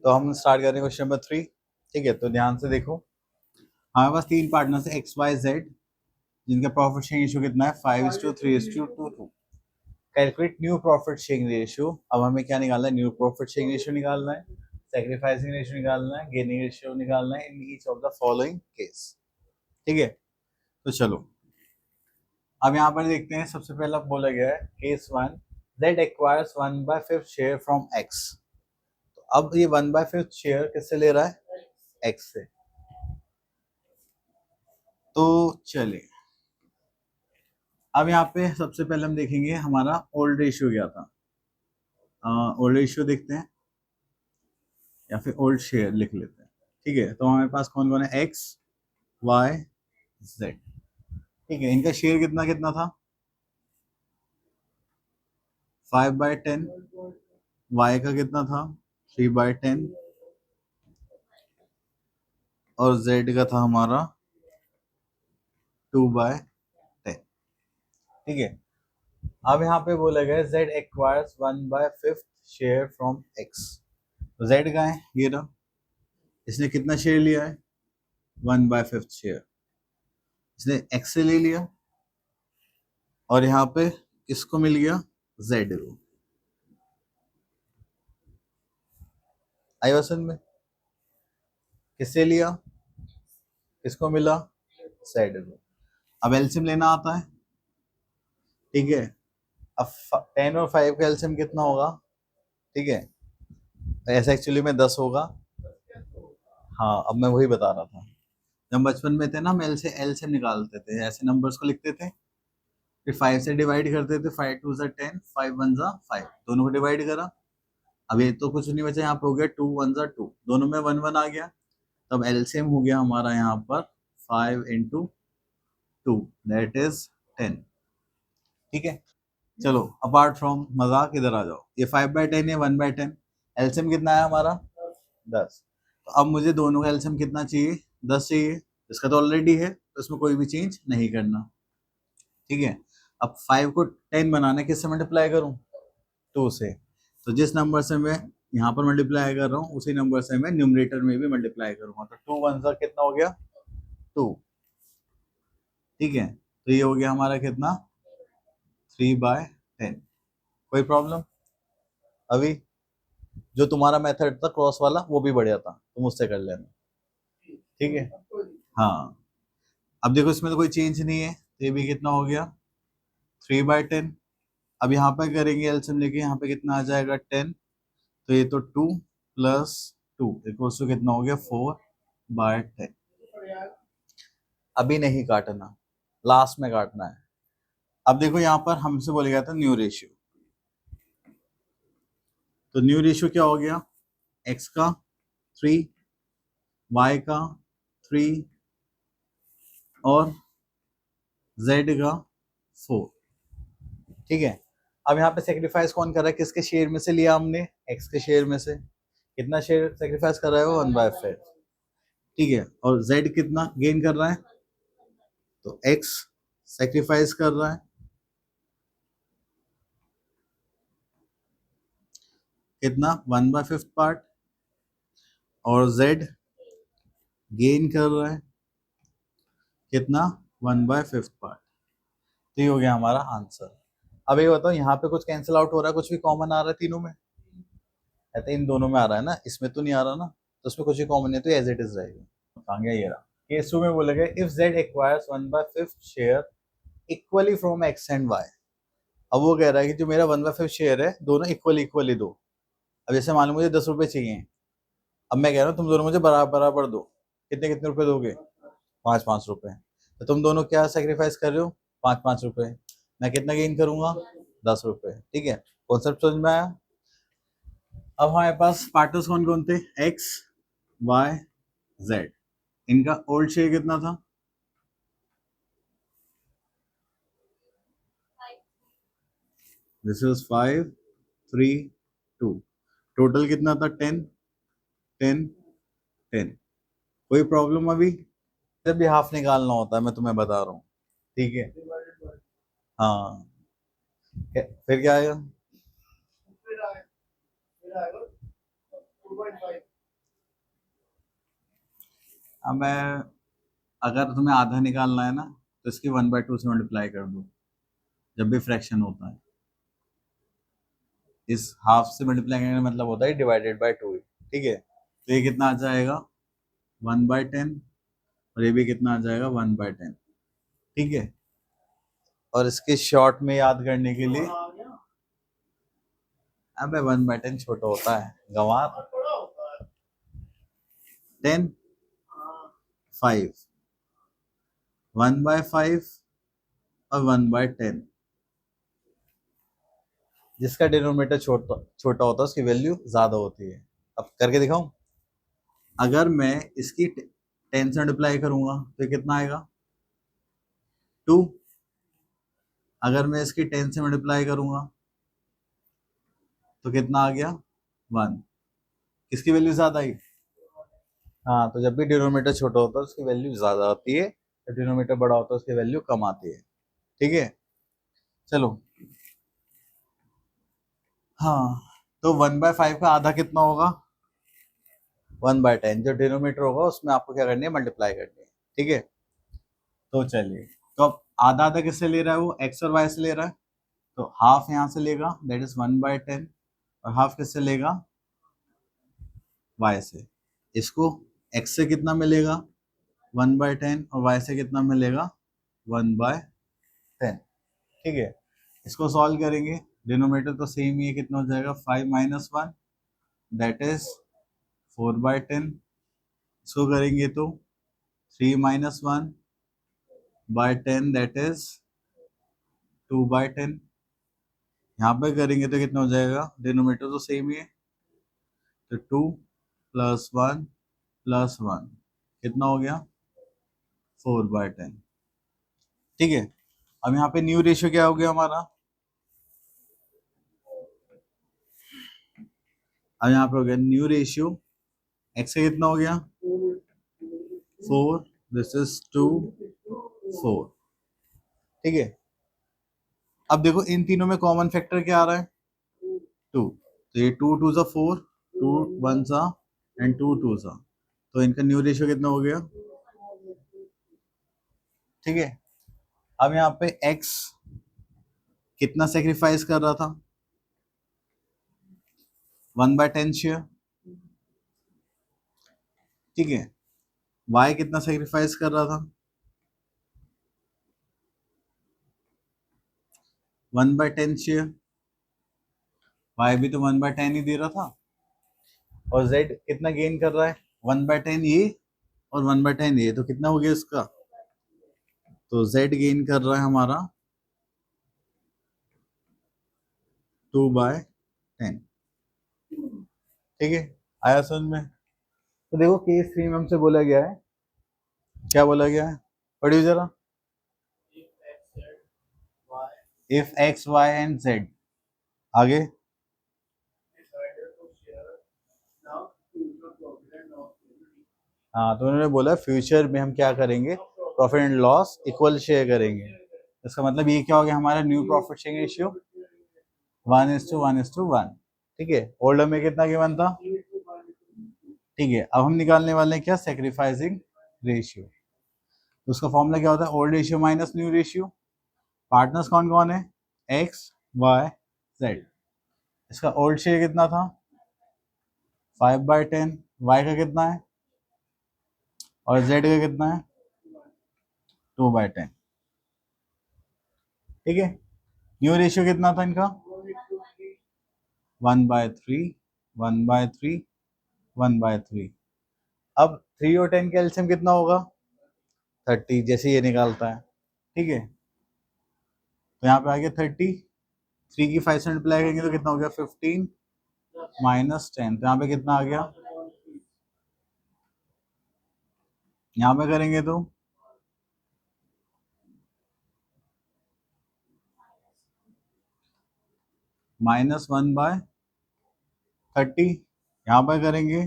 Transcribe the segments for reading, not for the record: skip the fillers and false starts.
तो हम स्टार्ट करें क्वेश्चन नंबर 3। ठीक है, तो ध्यान से देखो, हमारे पास तीन पार्टनर्स है एक्स वाई जेड, जिनका प्रॉफिट शेयरिंग रेशियो कितना है 5:3:2। Calculate new profit sharing ratio. अब हमें क्या निकालना है, न्यू प्रॉफिट शेयरिंग रेशियो निकालना है, सैक्रिफाइसिंग रेशियो निकालना है, गेनिंग रेशियो निकालना है in each of the following case. ठीक है, तो चलो अब यहाँ पर देखते हैं। सबसे पहला बोला गया है case 1, Z acquires 1/5 share from x. तो अब ये 1/5 शेयर किससे ले रहा है, एक्स से। तो चलिए अब यहाँ पे सबसे पहले हम देखेंगे हमारा ओल्ड रेशियो क्या था। ओल्ड रेशियो देखते हैं या फिर ओल्ड शेयर लिख लेते हैं। ठीक है, तो हमारे पास कौन कौन है, एक्स वाई जेड। ठीक है, इनका शेयर कितना कितना था, 5/10। वाई का कितना था, 3/10। और जेड का था हमारा 2/10। ठीक है, अब यहाँ पे बोला गया Z acquires 1/5 share from x. तो जेड का है ये रहा, इसने कितना शेयर लिया है, 1/5 शेयर इसने एक्स से ले लिया। और यहाँ पे किसको मिल गया, जेड को। आई वसन में किससे लिया, किसको मिला, जेड को। अब एलसीएम लेना आता है। ठीक है, अब 10 और 5 का एलसीएम कितना होगा। ठीक है, ऐसा एक्चुअली में 10 होगा। हाँ, अब मैं वही बता रहा था, जब बचपन में थे ना, हम एल से एलसीएम निकालते थे, ऐसे नंबर्स को लिखते थे, फिर 5 से डिवाइड करते थे, 5 2 ज़ा 10, 5 1 ज़ा 5, दोनों को डिवाइड करा। अब ये तो कुछ नहीं बचा, यहाँ पे हो गया 2 1 ज़ा 2, दोनों में 1 1 आ गया। तब एलसीएम हो गया हमारा यहाँ पर 5 इंटू 2, दैट इज 10। ठीक है, चलो अपार्ट फ्रॉम मजाक इधर आ जाओ, ये 5/10 है, 1/10, एलसीएम कितना है हमारा 10। तो अब मुझे दोनों का एलसीएम कितना चाहिए, 10 चाहिए। इसका तो ऑलरेडी है, तो इसमें कोई भी चेंज नहीं करना। ठीक है, अब 5 को 10 बनाने किससे मल्टीप्लाई करूं, 2 से। तो जिस नंबर से मैं यहाँ पर मल्टीप्लाई कर रहा हूँ, उसी नंबर से मैं न्यूमरेटर में भी मल्टीप्लाई करूंगा। तो 2 1 ज़ा कितना हो गया, 2। ठीक है, तो ये हो गया हमारा कितना, 3/10। कोई प्रॉब्लम, अभी जो तुम्हारा मेथड था क्रॉस वाला वो भी बढ़िया था, तुम उससे कर लेना। ठीक है, हाँ, अब देखो इसमें तो कोई चेंज नहीं है, तो ये भी कितना हो गया, 3/10। अब यहाँ पे करेंगे एलसीएम लेके, यहाँ पे कितना आ जाएगा 10। तो ये तो 2 प्लस 2 इक्वल्स टू कितना हो गया, 4/10। अभी नहीं काटना, लास्ट में काटना है। अब देखो यहाँ पर हमसे बोला गया था न्यू रेशियो। तो न्यू रेशियो क्या हो गया, एक्स का 3, वाई का 3 और जेड का 4। ठीक है, अब यहाँ पे सेक्रीफाइस कौन कर रहा है, किसके शेयर में से लिया हमने, एक्स के शेयर में से। कितना शेयर सेक्रीफाइस कर रहा है वो, 1/5। ठीक है, और जेड कितना गेन कर रहा है, तो एक्स सेक्रीफाइस कर रहा है कितना, 1/5 पार्ट। और जेड गेन कर रहा है कितना, 1/5 पार्ट। तो ये हो गया हमारा आंसर। अब ये बताओ, यहाँ पे कुछ कैंसिल आउट हो रहा है, कुछ भी कॉमन आ रहा है तीनों में, कहते इन दोनों में आ रहा है ना, इसमें तो नहीं आ रहा ना, तो उसमें कुछ भी कॉमन है, तो एज इट इज रहेगा। कहाँ गया ये रहा, केस 2 में बोला गया if Z acquires 1/5 share equally from X and Y. अब वो कह रहा है कि जो मेरा 1/5 शेयर है, दोनों इक्वली इक्वली दो। अब जैसे मान लो मुझे 10 रुपए चाहिए, अब मैं कह रहा हूँ तुम दोनों मुझे बराबर बराबर दो। कितने कितने रुपए दोगे, 5-5 रुपए। तो तुम दोनों क्या सेक्रीफाइस कर रहे हो, 5-5 रुपए। मैं कितना गेन करूंगा, 10 रुपए। ठीक है, कॉन्सेप्ट समझ में आया। अब हमारे पास पार्टनर्स कौन कौन थे, एक्स वाई जेड। इनका ओल्ड शेयर कितना था, दिस इज 5:3:2। टोटल कितना था, 10:10:10। कोई प्रॉब्लम अभी, जब भी हाफ निकालना होता है मैं तुम्हें बता रहा हूँ। ठीक है, हाँ, फिर क्या आएगा, अब मैं, अगर तुम्हें आधा निकालना है ना तो इसकी 1/2 से मल्टीप्लाई कर दो जब भी फ्रैक्शन होता है। इस हाफ से मल्टीप्लाई करने का मतलब होता है डिवाइडेड बाय 2। ठीक है, तो ये कितना आ जाएगा 1/10, और ये भी कितना आ जाएगा 1/10। ठीक है, और इसके शॉर्ट में याद करने के लिए, अबे 1/10 छोटा होता है गंवार। 10, 5, 1/5 और 1/10। जिसका डिनोमिनेटर छोटा छोटा होता है उसकी वैल्यू ज्यादा होती है। अब करके दिखाऊं, अगर मैं इसकी 10 से मल्टीप्लाई करूंगा तो कितना आएगा 2। अगर मैं इसकी 10 से मल्टीप्लाई करूंगा तो कितना आ गया 1। किसकी वैल्यू ज्यादा आई? हाँ, तो जब भी डिनोमिनेटर छोटा होता है उसकी वैल्यू ज्यादा आती है, जब डिनोमिनेटर बड़ा होता है उसकी वैल्यू कम आती है। ठीक है, चलो। हाँ, तो 1/5 का आधा कितना होगा 1/10। जो डिनोमिनेटर होगा उसमें आपको क्या करनी है, मल्टीप्लाई करनी है। ठीक है, तो चलिए, तो अब आधा आधा किससे ले रहा है वो, एक्स और वाई से ले रहा है, तो हाफ यहाँ से लेगा, दैट इज 1/10, और हाफ किससे लेगा, वाई से। इसको एक्स से कितना मिलेगा 1/10, और वाई से कितना मिलेगा 1/10। ठीक है, इसको सॉल्व करेंगे, डिनोमिनेटर तो सेम ही है, कितना हो जाएगा 5 - 1, दैट इज 4/10। इसको करेंगे तो 3 - 1/10, दैट इज 2/10। यहाँ पे करेंगे तो कितना हो जाएगा, डिनोमिनेटर तो सेम ही है, तो 2 + 1 + 1 कितना हो गया 4/10। ठीक है, अब यहाँ पे न्यू रेशियो क्या हो गया हमारा, अब यहाँ पे हो गया न्यू रेशियो, एक्स का कितना हो गया 4, दिस इज 2, 4। ठीक है, अब देखो इन तीनों में कॉमन फैक्टर क्या आ रहा है 2, तो ये 2 × 2 = 4, 2 × 1 एंड 2 × 2, तो इनका न्यू रेशियो कितना हो गया। ठीक है, अब यहाँ पे x कितना सेक्रीफाइस कर रहा था 1/10 शेयर। ठीक है, y कितना सेक्रीफाइस कर रहा था 1/10 शेयर, y भी तो 1/10 ही दे रहा था, और z कितना गेन कर रहा है 1/10 ये और 1/10 ये, तो कितना हो गया इसका, तो z गेन कर रहा है हमारा 2/10। ठीक है, आया समझ में। तो देखो केस 3 में हमसे बोला गया है, क्या बोला गया है, पढ़िए जरा, if x y and z, आगे हाँ, तो उन्होंने बोला फ्यूचर में हम क्या करेंगे, profit and loss equal share करेंगे। इसका मतलब ये क्या हो गया हमारा न्यू प्रॉफिट शेयरिंग रेशियो 1:1:1। ठीक है, ओल्डर में कितना गिवन था। ठीक है, अब हम निकालने वाले हैं क्या, सेक्रीफाइसिंग रेशियो। तो उसका फॉर्मूला क्या होता है, old ratio minus new ratio. Partners कौन कौन है, एक्स वाई जेड। इसका ओल्ड शेयर कितना था 5/10, वाई का कितना है और जेड का कितना है 2/10। ठीक है, न्यू रेशियो कितना था इनका 1/3, 1/3, 1/3। अब 3 और 10 का एलसीएम कितना होगा 30, जैसे ये निकालता है। ठीक है, तो यहाँ पे आ गया 30, 3 की 5 से मल्टीप्लाई करेंगे तो कितना हो गया 15 - 10, तो यहाँ पे कितना आ गया, यहाँ पे करेंगे तो -1/30, यहाँ पर करेंगे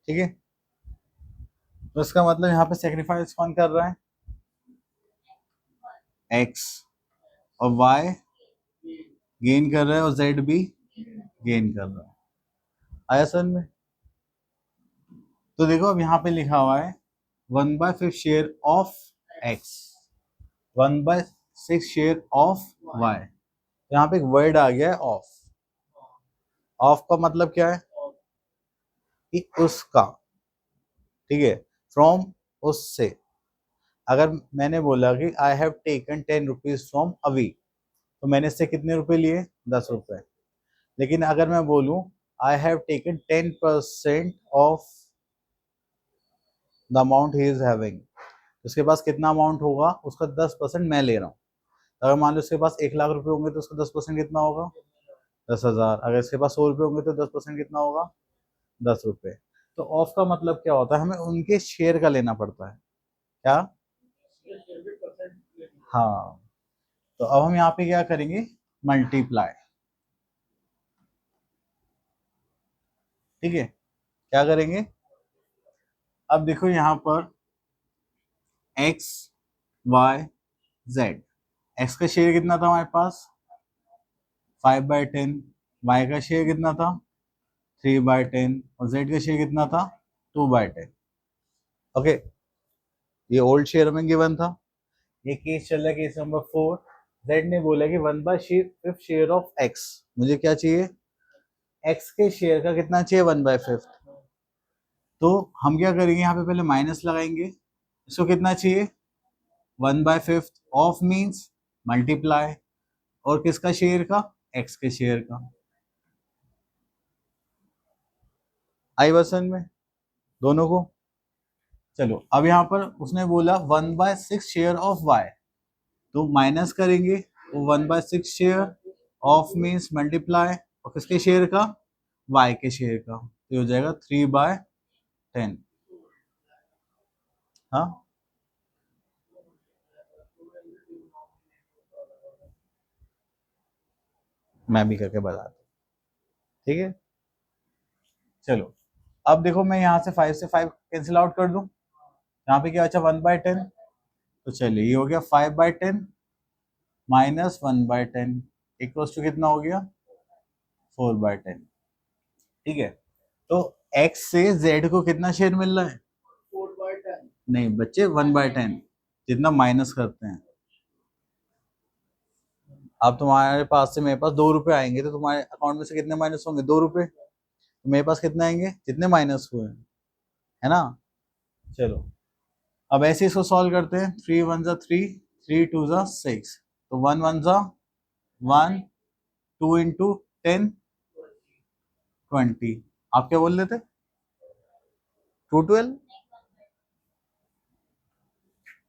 ठीक है, तो इसका मतलब यहाँ पे सेक्रीफाइस कौन कर रहा है एक्स और वाई गेन कर रहा है और जेड भी गेन कर रहा है। आया समझ में? तो देखो अब यहाँ पे लिखा हुआ है 1/5 share of X, 1/6 share of Y. यहाँ पे एक वर्ड आ गया है ऑफ। ऑफ का मतलब क्या है कि उसका, ठीक है, फ्रॉम, उससे। अगर मैंने बोला कि I have taken 10 rupees from अवी, तो मैंने इससे कितने रुपए लिए? 10 रुपए। लेकिन अगर मैं बोलूं I have taken 10% of the amount he is having, उसके पास कितना अमाउंट होगा? उसका 10% मैं ले रहा हूँ। अगर मान लो उसके पास 1 लाख रुपए होंगे तो उसका 10% कितना होगा? 10,000। अगर इसके पास 100 रुपए होंगे तो 10% कितना होगा? 10 रुपए। तो ऑफ का मतलब क्या होता है? हमें उनके शेयर का लेना पड़ता है। क्या? हाँ। तो अब हम यहाँ पे क्या करेंगे? मल्टीप्लाई। ठीक है, क्या करेंगे? अब देखो यहाँ पर एक्स वाई जेड, एक्स का शेयर कितना था हमारे पास? 5/10। वाई का शेयर कितना था? 3/10। और जेड का शेयर कितना था? 2/10। ओके, ये ओल्ड शेयर में गिवन था। ये केस चल रहा है, केस नंबर 4। जेड ने बोला कि 1/5 शेयर ऑफ एक्स, मुझे क्या चाहिए? एक्स के शेयर का कितना चाहिए? 1/5। तो हम क्या करेंगे? यहाँ पे पहले माइनस लगाएंगे। इसको कितना चाहिए? 1/5 ऑफ मीन्स मल्टीप्लाई, और किसका शेयर का? एक्स के शेयर का। आई वर्सन में दोनों को। चलो अब यहाँ पर उसने बोला 1/6 शेयर ऑफ वाई, तो माइनस करेंगे, तो 1/6 शेयर ऑफ मीन्स मल्टीप्लाई, और किसके शेयर का? वाई के शेयर का। तो हो जाएगा 3/10। हाँ, मैं भी करके बता दूं। ठीक है, चलो अब देखो मैं यहाँ से 5 से 5 कैंसिल आउट कर दूं। यहाँ पे क्या बचा? 1/10। तो चलिए ये हो गया 5/10 माइनस 1/10 इक्वल्स टू कितना हो गया? 4/10। ठीक है, तो x से z को कितना शेयर मिल रहा है? 4/10 नहीं बच्चे, 1/10, जितना माइनस करते हैं। अब तुम्हारे पास से मेरे पास 2 रुपए आएंगे तो तुम्हारे अकाउंट में से कितने माइनस होंगे? 2 रुपए। तो मेरे पास कितने आएंगे? जितने माइनस हुए हैं, है ना? चलो अब ऐसे इसको सॉल्व करते हैं। 3 1 3, 3 2 6, तो 1 1 2 इंटू 10 20। आप क्या बोल रहे थे? 212।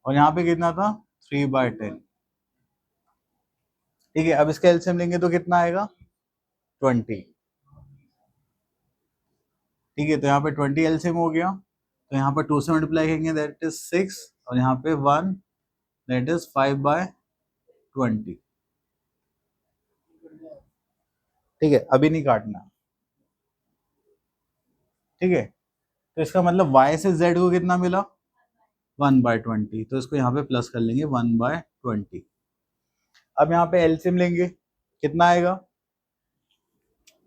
और यहाँ पे कितना था? 3/10। ठीक है, अब इसका एलसीएम लेंगे तो कितना आएगा? 20। ठीक है, तो यहाँ पे 20 एलसीएम हो गया। तो यहाँ पर 2 से मल्टीप्लाई करेंगे, दैट इज 6, और यहाँ पे 1, दैट इज 5/20। ठीक है, अभी नहीं काटना। ठीक है, तो इसका मतलब y से z को कितना मिला? 1/20। तो इसको यहाँ पे प्लस कर लेंगे 1/20। अब यहाँ पे एलसीएम लेंगे, कितना आएगा?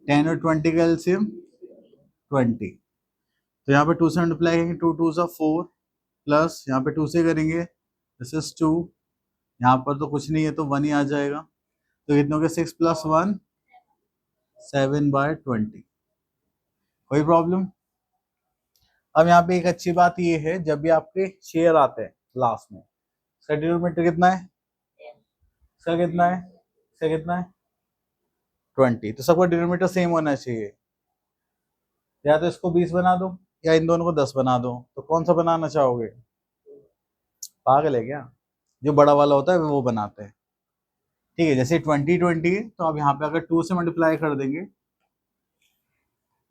10 और 20 का एलसीएम 20। तो यहाँ पे 2 से मल्टीप्लाई करेंगे, 2 2 सा 4, प्लस यहाँ पे 2 से करेंगे, दिस इज 2। यहाँ पर तो कुछ नहीं है तो 1 ही आ जाएगा। तो कितने हो गए? 6 + 1 7/20। कोई प्रॉब्लम? अब यहाँ पे एक अच्छी बात ये है, जब भी आपके शेयर आते हैं लास्ट में, इसका डिनोमिनेटर कितना है? इसका कितना है? इसका कितना है? 20। तो सबका डिनोमिनेटर सेम होना चाहिए। या तो इसको 20 बना दो, या इन दोनों को 10 बना दो। तो कौन सा बनाना चाहोगे? पागल है क्या? जो बड़ा वाला होता है वो बनाते हैं। ठीक है, जैसे 20 है, तो अब यहाँ पे अगर 2 से मल्टीप्लाई कर देंगे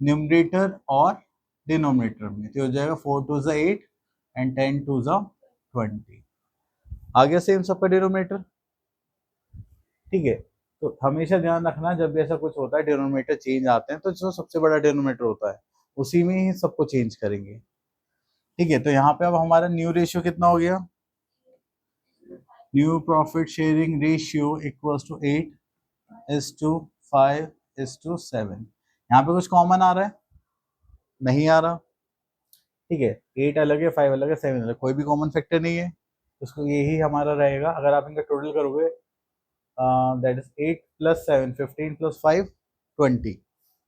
न्यूमरेटर और डिनोमिनेटर में, तो हो जाएगा 4 2 ज़ा 8 एंड 10 2 ज़ा 20। आ गया सेम सबका डिनोमिनेटर। ठीक है, तो हमेशा ध्यान रखना जब भी ऐसा कुछ होता है, डिनोमिनेटर चेंज आते हैं, तो जो सबसे बड़ा डिनोमिनेटर होता है उसी में ही सबको चेंज करेंगे। ठीक है, तो यहाँ पे अब हमारा न्यू रेशियो कितना हो गया? New profit sharing ratio equals to 8:5:7। यहाँ पे कुछ कॉमन आ रहा है? नहीं आ रहा। ठीक है, 8 अलग है, 5 अलग है, 7 अलग, कोई भी कॉमन फैक्टर नहीं है, उसको यही हमारा रहेगा। अगर आप इनका टोटल करोगे, दैट इज 8 + 7 15 + 5 20,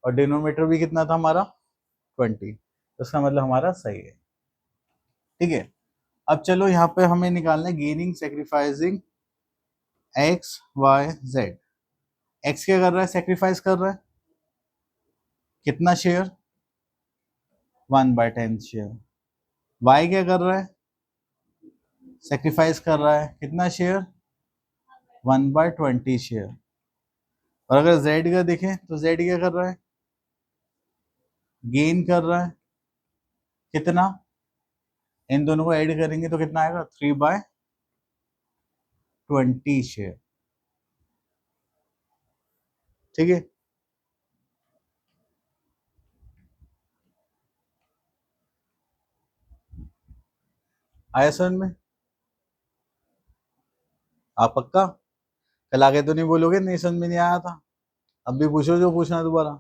और डिनोमिनेटर भी कितना था हमारा? 20। तो इसका मतलब हमारा सही है। ठीक है, अब चलो यहाँ पे हमें निकालना है gaining sacrificing X Y Z. X क्या कर रहा है? सेक्रीफाइस कर रहा है। कितना शेयर? 1/10 शेयर। वाई क्या कर रहा है? सेक्रीफाइस कर रहा है। कितना शेयर? 1/20 शेयर। और अगर जेड का देखें तो जेड क्या कर रहा है? गेन कर रहा है। कितना? इन दोनों को ऐड करेंगे तो कितना आएगा? 3/20 शेयर। ठीक है, आया समझ में? आप पक्का कल आगे तो नहीं बोलोगे नहीं समझ में नहीं आया था? अब भी पूछो जो पूछना है दोबारा।